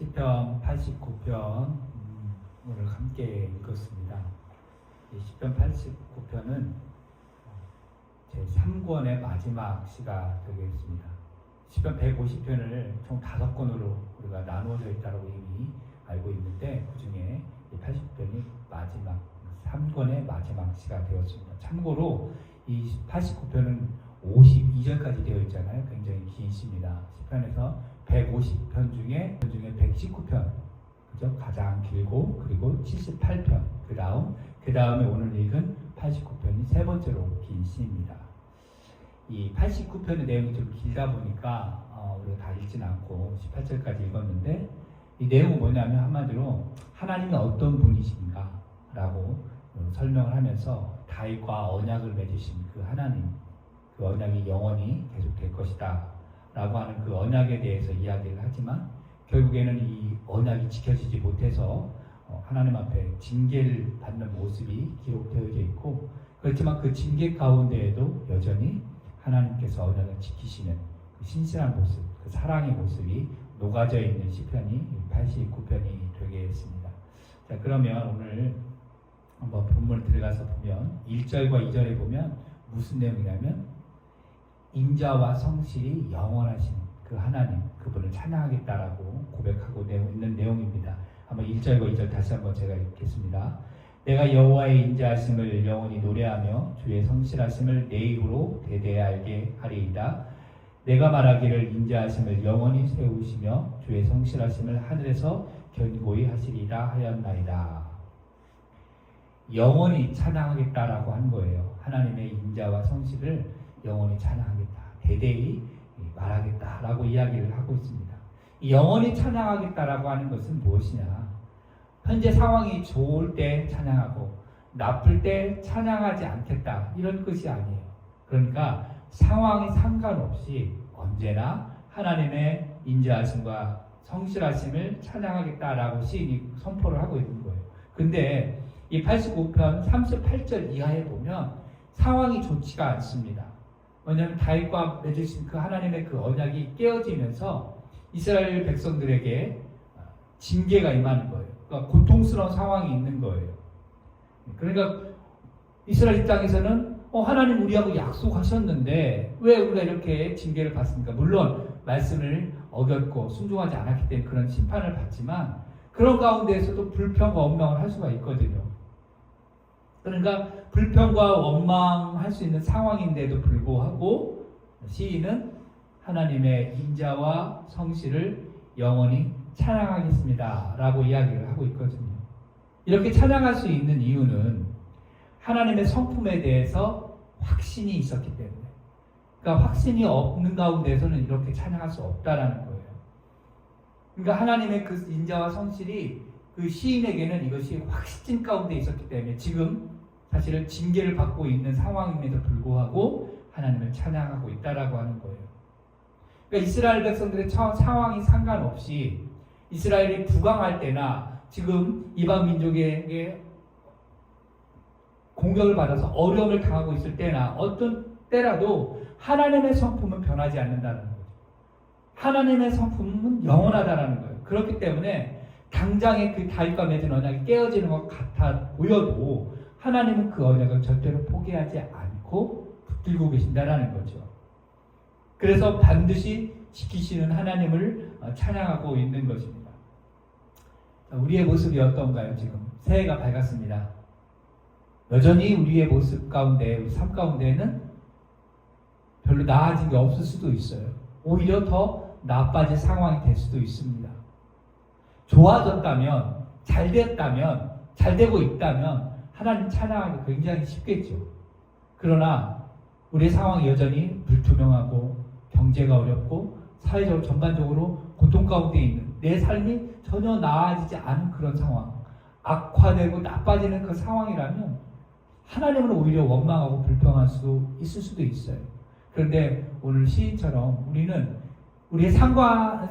시편 89편을 함께 읽었습니다. 이 시편 89편은 제 3권의 마지막 시가 되겠습니다. 시편 150편을 총 5권으로 우리가 나누어져 있다고 이미 알고 있는데 그 중에 이 80편이 마지막 3권의 마지막 시가 되었습니다. 참고로 이 89편은 52절까지 되어 있잖아요. 굉장히 긴 시입니다. 시편에서 150편 중에 119편, 그죠? 가장 길고, 그리고 78편, 그 다음에 오늘 읽은 89편이 세 번째로 긴 시입니다. 이 89편의 내용이 좀 길다 보니까 우리가 다 읽진 않고 18절까지 읽었는데, 이 내용은 뭐냐면 한마디로 하나님이 어떤 분이신가 라고 설명을 하면서 다윗과 언약을 맺으신 그 하나님, 그 언약이 영원히 계속될 것이다 라고 하는 그 언약에 대해서 이야기를 하지만 결국에는 이 언약이 지켜지지 못해서 하나님 앞에 징계를 받는 모습이 기록되어져 있고, 그렇지만 그 징계 가운데에도 여전히 하나님께서 언약을 지키시는 그 신실한 모습, 그 사랑의 모습이 녹아져 있는 시편이 89편이 되겠습니다. 자, 그러면 오늘 한번 본문 들어가서 보면 1절과 2절에 보면 무슨 내용이냐면 인자와 성실이 영원하신 그 하나님, 그분을 찬양하겠다라고 고백하고 있는 내용입니다. 한번 1절과 2절 다시 한번 제가 읽겠습니다. 내가 여호와의 인자하심을 영원히 노래하며 주의 성실하심을 내 입으로 대대에 알게 하리이다. 내가 말하기를 인자하심을 영원히 세우시며 주의 성실하심을 하늘에서 견고히 하시리라 하였나이다. 영원히 찬양하겠다라고 한 거예요. 하나님의 인자와 성실을 영원히 찬양하겠다, 대대히 말하겠다라고 이야기를 하고 있습니다. 이 영원히 찬양하겠다라고 하는 것은 무엇이냐? 현재 상황이 좋을 때 찬양하고 나쁠 때 찬양하지 않겠다, 이런 뜻이 아니에요. 그러니까 상황이 상관없이 언제나 하나님의 인자하심과 성실하심을 찬양하겠다라고 시인이 선포를 하고 있는 거예요. 근데 이 89편 38절 이하에 보면 상황이 좋지가 않습니다. 왜냐하면 다윗과 맺으신 그 하나님의 그 언약이 깨어지면서 이스라엘 백성들에게 징계가 임하는 거예요. 그러니까 고통스러운 상황이 있는 거예요. 그러니까 이스라엘 입장에서는 하나님 우리하고 약속하셨는데 왜 우리가 이렇게 징계를 받습니까? 물론 말씀을 어겼고 순종하지 않았기 때문에 그런 심판을 받지만 그런 가운데에서도 불평과 원망을 할 수가 있거든요. 그러니까 불평과 원망할 수 있는 상황인데도 불구하고 시인은 하나님의 인자와 성실을 영원히 찬양하겠습니다 라고 이야기를 하고 있거든요. 이렇게 찬양할 수 있는 이유는 하나님의 성품에 대해서 확신이 있었기 때문에, 그러니까 확신이 없는 가운데서는 이렇게 찬양할 수 없다라는 거예요. 그러니까 하나님의 그 인자와 성실이 그 시인에게는 이것이 확신 가운데 있었기 때문에 지금 사실은 징계를 받고 있는 상황임에도 불구하고 하나님을 찬양하고 있다라고 하는 거예요. 그러니까 이스라엘 백성들의 상황이 상관없이 이스라엘이 부강할 때나 지금 이방 민족에게 공격을 받아서 어려움을 당하고 있을 때나 어떤 때라도 하나님의 성품은 변하지 않는다는 거죠. 하나님의 성품은 영원하다라는 거예요. 그렇기 때문에 당장의 그 다윗과 맺은 언약이 깨어지는 것 같아 보여도 하나님은 그 언약을 절대로 포기하지 않고 붙들고 계신다라는 거죠. 그래서 반드시 지키시는 하나님을 찬양하고 있는 것입니다. 우리의 모습이 어떤가요? 지금 새해가 밝았습니다. 여전히 우리의 모습 가운데, 우리 삶 가운데는 별로 나아진 게 없을 수도 있어요. 오히려 더 나빠질 상황이 될 수도 있습니다. 좋아졌다면, 잘 됐다면, 잘 되고 있다면 하나님 찬양하기 굉장히 쉽겠죠. 그러나 우리의 상황이 여전히 불투명하고 경제가 어렵고 사회적으로 전반적으로 고통 가운데 있는 내 삶이 전혀 나아지지 않은 그런 상황, 악화되고 나빠지는 그 상황이라면 하나님은 오히려 원망하고 불평할 수 있을 수도 있어요. 그런데 오늘 시인처럼 우리는 우리의 상황과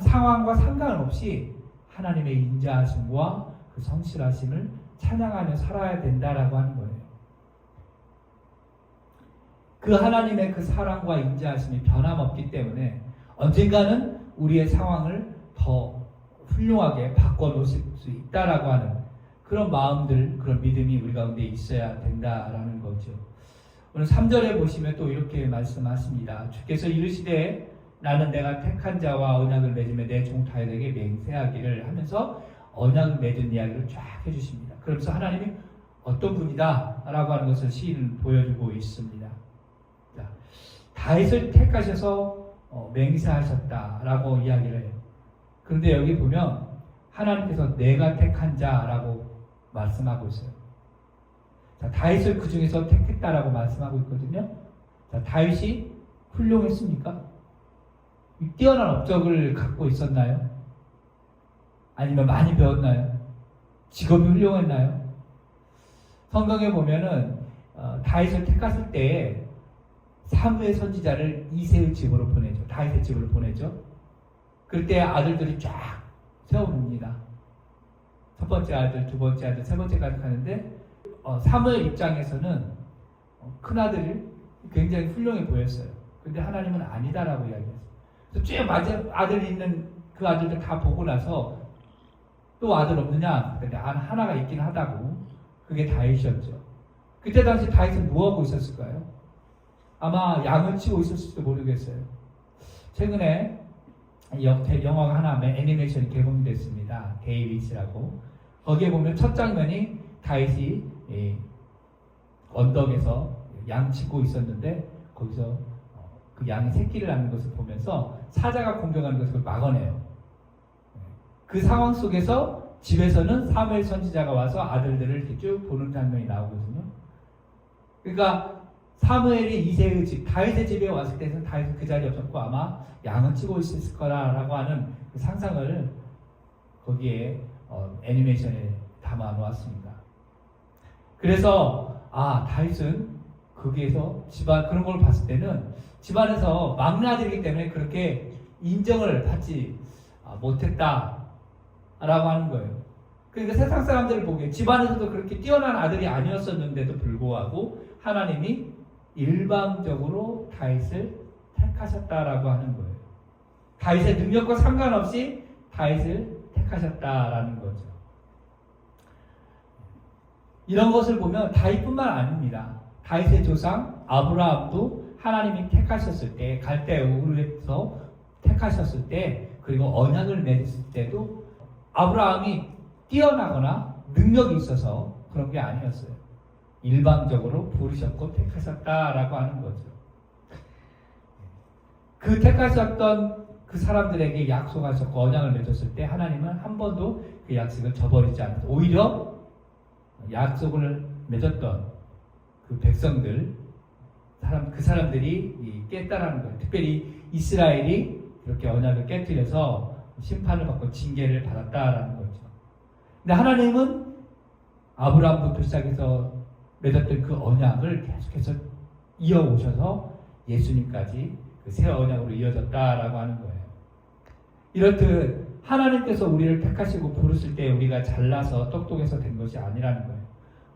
상관없이 하나님의 인자하심과 그 성실하심을 찬양하며 살아야 된다라고 하는 거예요. 그 하나님의 그 사랑과 인자하심이 변함없기 때문에 언젠가는 우리의 상황을 더 훌륭하게 바꿔놓으실 수 있다라고 하는 그런 마음들, 그런 믿음이 우리 가운데 있어야 된다라는 거죠. 오늘 3절에 보시면 또 이렇게 말씀하십니다. 주께서 이르시되 나는 내가 택한 자와 언약을 맺으며 내 종 다윗에게 맹세하기를 하면서 언약을 맺은 이야기를 쫙 해주십니다. 그러면서 하나님이 어떤 분이다 라고 하는 것을 시인은 보여주고 있습니다. 자, 다윗을 택하셔서 맹세하셨다라고 이야기를 해요. 그런데 여기 보면 하나님께서 내가 택한 자라고 말씀하고 있어요. 자, 다윗을 그 중에서 택했다라고 말씀하고 있거든요. 자, 다윗이 훌륭했습니까? 뛰어난 업적을 갖고 있었나요? 아니면 많이 배웠나요? 직업이 훌륭했나요? 성경에 보면은 다윗을 택했을 때 사무엘 선지자를 이새의 집으로 보내죠. 다윗의 집으로 보내죠. 그때 아들들이 쫙 세워봅니다. 첫 번째 아들, 두 번째 아들, 세 번째까지 가는데 사무엘 입장에서는 큰 아들이 굉장히 훌륭해 보였어요. 근데 하나님은 아니다라고 이야기했어요. 그래서 쭉 아들 있는 그 아들들 다 보고 나서 또 아들 없느냐? 근데 하나가 있긴 하다고. 그게 다윗이었죠. 그때 당시 다윗은 뭐하고 있었을까요? 아마 양을 치고 있었을지도 모르겠어요. 최근에 영화가 하나 애니메이션이 개봉됐습니다. 데이빗이라고. 거기에 보면 첫 장면이 다윗이 언덕에서 양 치고 있었는데 거기서 그 양이 새끼를 낳는 것을 보면서 사자가 공격하는 것을 막아내요. 그 상황 속에서 집에서는 사무엘 선지자가 와서 아들들을 이렇게 쭉 보는 장면이 나오거든요. 그러니까 사무엘이 이새의 집, 다윗의 집에 왔을 때는 다윗은 그 자리에 없었고 아마 양은 치고 있을 거라고 하는 그 상상을 거기에 애니메이션에 담아 놓았습니다. 그래서 다윗은 거기에서 집안 그런 걸 봤을 때는 집안에서 막내 아들이기 때문에 그렇게 인정을 받지 못했다라고 하는 거예요. 그러니까 세상 사람들을 보기에 집안에서도 그렇게 뛰어난 아들이 아니었었는데도 불구하고 하나님이 일방적으로 다윗을 택하셨다라고 하는 거예요. 다윗의 능력과 상관없이 다윗을 택하셨다라는 거죠. 이런 것을 보면 다윗뿐만 아닙니다. 다윗의 조상 아브라함도 하나님이 택하셨을 때 갈대 우르에서 택하셨을 때 그리고 언약을 맺었을 때도 아브라함이 뛰어나거나 능력이 있어서 그런 게 아니었어요. 일방적으로 부르셨고 택하셨다라고 하는 거죠. 그 택하셨던 그 사람들에게 약속하셨고 언약을 맺었을 때 하나님은 한 번도 그 약속을 저버리지 않았어요. 오히려 약속을 맺었던 그 백성들, 그 사람들이 깼다라는 거예요. 특별히 이스라엘이 그렇게 언약을 깨뜨려서 심판을 받고 징계를 받았다라는 거죠. 근데 하나님은 아브라함부터 시작해서 맺었던 그 언약을 계속해서 이어오셔서 예수님까지 그 새 언약으로 이어졌다라고 하는 거예요. 이렇듯 하나님께서 우리를 택하시고 부르실 때 우리가 잘나서 똑똑해서 된 것이 아니라는 거예요.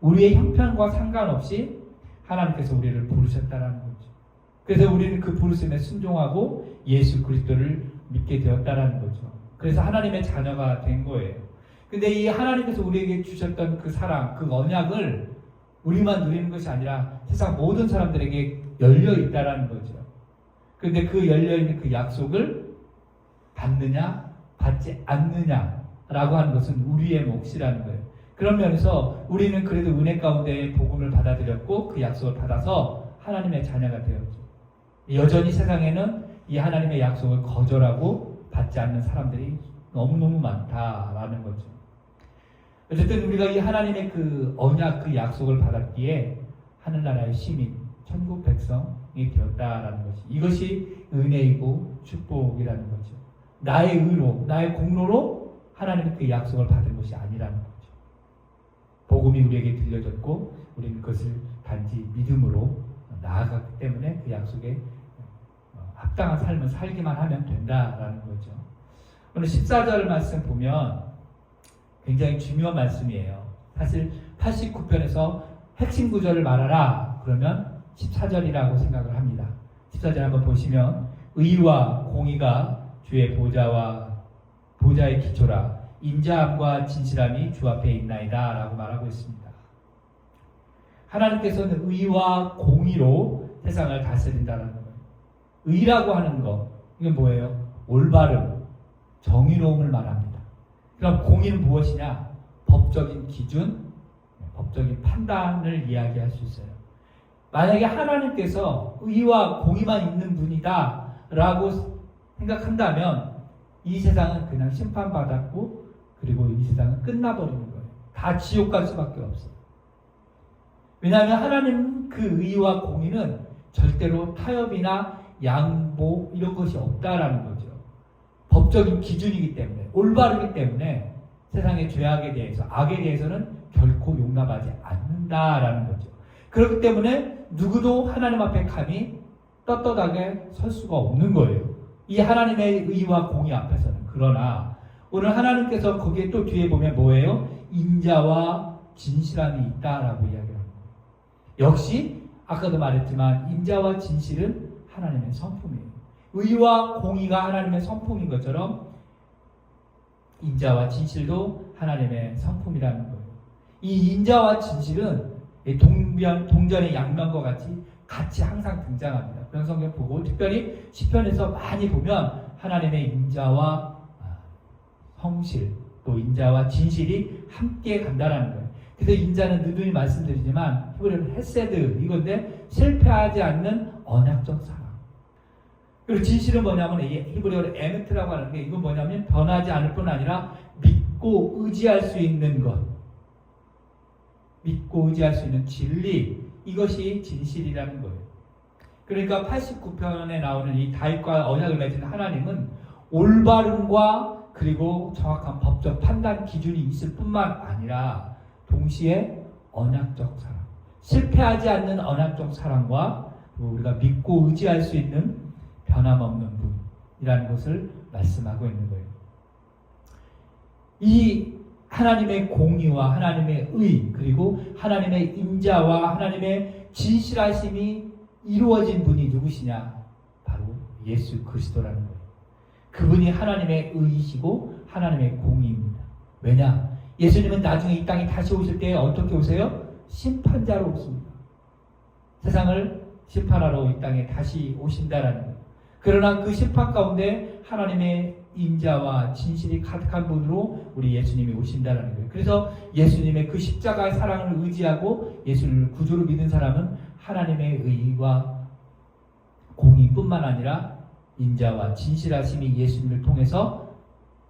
우리의 형편과 상관없이 하나님께서 우리를 부르셨다라는 거죠. 그래서 우리는 그 부르심에 순종하고 예수 그리스도를 믿게 되었다라는 거죠. 그래서 하나님의 자녀가 된 거예요. 근데 이 하나님께서 우리에게 주셨던 그 사랑, 그 언약을 우리만 누리는 것이 아니라 세상 모든 사람들에게 열려 있다라는 거죠. 근데 그 열려 있는 그 약속을 받느냐, 받지 않느냐라고 하는 것은 우리의 몫이라는 거예요. 그런 면에서 우리는 그래도 은혜 가운데 복음을 받아들였고 그 약속을 받아서 하나님의 자녀가 되었죠. 여전히 세상에는 이 하나님의 약속을 거절하고 받지 않는 사람들이 너무너무 많다라는 거죠. 어쨌든 우리가 이 하나님의 그 언약, 그 약속을 받았기에 하늘나라의 시민, 천국 백성이 되었다라는 것이, 이것이 은혜이고 축복이라는 거죠. 나의 의로, 나의 공로로 하나님의 그 약속을 받은 것이 아니라는 거죠. 복음이 우리에게 들려졌고 우리는 그것을 단지 믿음으로 나아갔기 때문에 그 약속에 합당한 삶을 살기만 하면 된다라는 거죠. 오늘 14절 말씀 보면 굉장히 중요한 말씀이에요. 사실 89편에서 핵심 구절을 말하라 그러면 14절이라고 생각을 합니다. 14절 한번 보시면 의와 공의가 주의 보좌와 보좌의 기초라 인자함과 진실함이 주 앞에 있나이다 라고 말하고 있습니다. 하나님께서는 의와 공의로 세상을 다스린다는 거예요. 의라고 하는 것, 이건 뭐예요? 올바름, 정의로움을 말합니다. 그럼 공의는 무엇이냐? 법적인 기준, 법적인 판단을 이야기할 수 있어요. 만약에 하나님께서 의와 공의만 있는 분이다 라고 생각한다면 이 세상은 그냥 심판받았고 그리고 이 세상은 끝나버리는 거예요. 다 지옥 갈 수밖에 없어요. 왜냐하면 하나님 그 의와 공의는 절대로 타협이나 양보 이런 것이 없다라는 거죠. 법적인 기준이기 때문에, 올바르기 때문에 세상의 죄악에 대해서, 악에 대해서는 결코 용납하지 않는다라는 거죠. 그렇기 때문에 누구도 하나님 앞에 감히 떳떳하게 설 수가 없는 거예요. 이 하나님의 의와 공의 앞에서는. 그러나 오늘 하나님께서 거기에 또 뒤에 보면 뭐예요? 인자와 진실함이 있다라고 이야기합니다. 역시 아까도 말했지만 인자와 진실은 하나님의 성품이에요. 의와 공의가 하나님의 성품인 것처럼 인자와 진실도 하나님의 성품이라는 거예요. 이 인자와 진실은 동전의 양면과 같이 항상 등장합니다. 그런 성경 보고 특별히 시편에서 많이 보면 하나님의 인자와 성실 또 인자와 진실이 함께 간다라는 거예요. 그래서 인자는 누누이 말씀드리지만 히브리어로 헤세드 이건데 실패하지 않는 언약적 사랑. 그리고 진실은 뭐냐면 이게 히브리어로 에메트라고 하는데 이건 뭐냐면 변하지 않을 뿐 아니라 믿고 의지할 수 있는 것. 믿고 의지할 수 있는 진리. 이것이 진실이라는 거예요. 그러니까 89편에 나오는 이 다윗과 언약을 맺은 하나님은 올바름과 그리고 정확한 법적 판단 기준이 있을 뿐만 아니라 동시에 언약적 사랑, 실패하지 않는 언약적 사랑과 우리가 믿고 의지할 수 있는 변함없는 분이라는 것을 말씀하고 있는 거예요. 이 하나님의 공의와 하나님의 의 그리고 하나님의 인자와 하나님의 진실하심이 이루어진 분이 누구시냐? 바로 예수 그리스도라는 거예요. 그분이 하나님의 의이시고 하나님의 공의입니다. 왜냐? 예수님은 나중에 이 땅에 다시 오실 때 어떻게 오세요? 심판자로 오십니다. 세상을 심판하러 이 땅에 다시 오신다라는 거예요. 그러나 그 심판 가운데 하나님의 인자와 진실이 가득한 분으로 우리 예수님이 오신다라는 거예요. 그래서 예수님의 그 십자가의 사랑을 의지하고 예수님을 구주로 믿는 사람은 하나님의 의와 공의뿐만 아니라 인자와 진실하심이 예수님을 통해서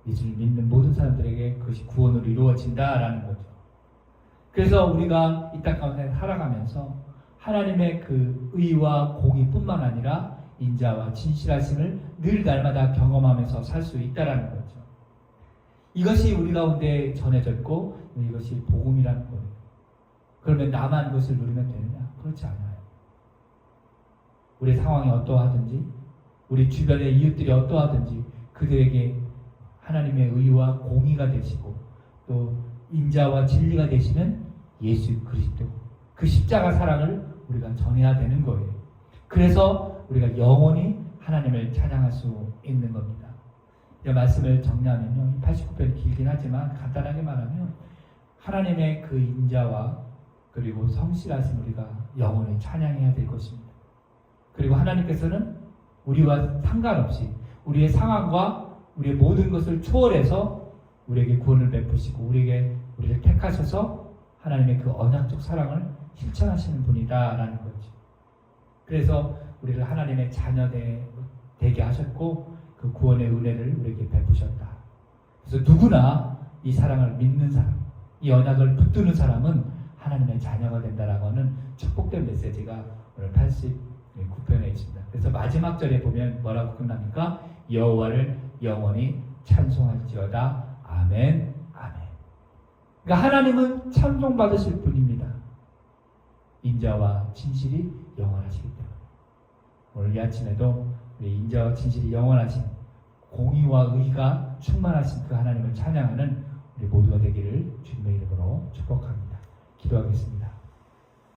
예수를 믿는 모든 사람들에게 그것이 구원으로 이루어진다라는 거죠. 그래서 우리가 이 땅 가운데 살아가면서 하나님의 그 의와 공의뿐만 아니라 인자와 진실하심을 늘 날마다 경험하면서 살 수 있다라는 거죠. 이것이 우리 가운데 전해져 있고 이것이 복음이라는 거예요. 그러면 나만 그것을 누리면 되느냐? 그렇지 않아요. 우리 상황이 어떠하든지 우리 주변의 이웃들이 어떠하든지 그들에게 하나님의 의와 공의가 되시고 또 인자와 진리가 되시는 예수 그리스도 그 십자가 사랑을 우리가 전해야 되는 거예요. 그래서 우리가 영원히 하나님을 찬양할 수 있는 겁니다. 이 말씀을 정리하면요. 89편이 길긴 하지만 간단하게 말하면 하나님의 그 인자와 그리고 성실하신 우리가 영원히 찬양해야 될 것입니다. 그리고 하나님께서는 우리와 상관없이 우리의 상황과 우리의 모든 것을 초월해서 우리에게 구원을 베푸시고 우리를 택하셔서 하나님의 그 언약적 사랑을 실천하시는 분이다라는 거죠. 그래서 우리를 하나님의 자녀 되게 하셨고 그 구원의 은혜를 우리에게 베푸셨다. 그래서 누구나 이 사랑을 믿는 사람, 이 언약을 붙드는 사람은 하나님의 자녀가 된다라고 하는 축복된 메시지가 오늘 89편에 있습니다. 그래서 마지막 절에 보면 뭐라고 끝납니까? 여호와를 영원히 찬송할지어다. 아멘, 아멘. 그러니까 하나님은 찬송받으실 분입니다. 인자와 진실이 영원하시기 때문에 오늘 이 아침에도 우리 인자와 진실이 영원하신 공의와 의가 충만하신 그 하나님을 찬양하는 우리 모두가 되기를 주님의 이름으로 축복합니다. 기도하겠습니다.